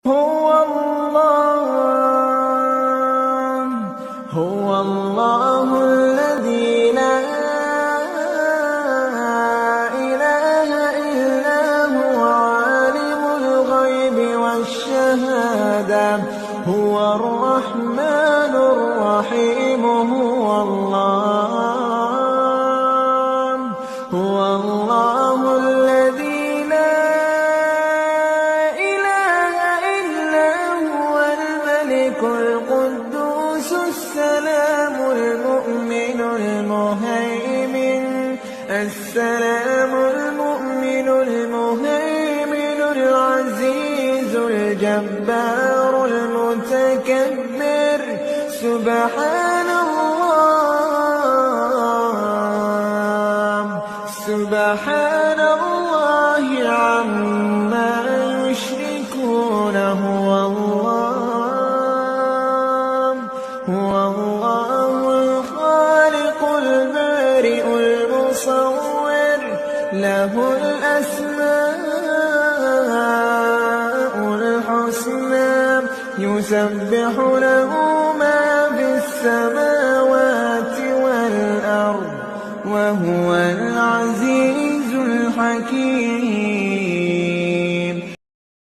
هو الله الذي لا إله إلا هو عالم الغيب والشهادة هو الرحمن الرحيم هو الله الذي لا إله إلا هو الملك القدوس السلام المؤمن المهيمن العزيز الجبار المتكبر سبحان الله عما يشركون هو الله الخالق البارئ المصور له الأسماء الحسنى يسبح له ما في السماوات والأرض وهو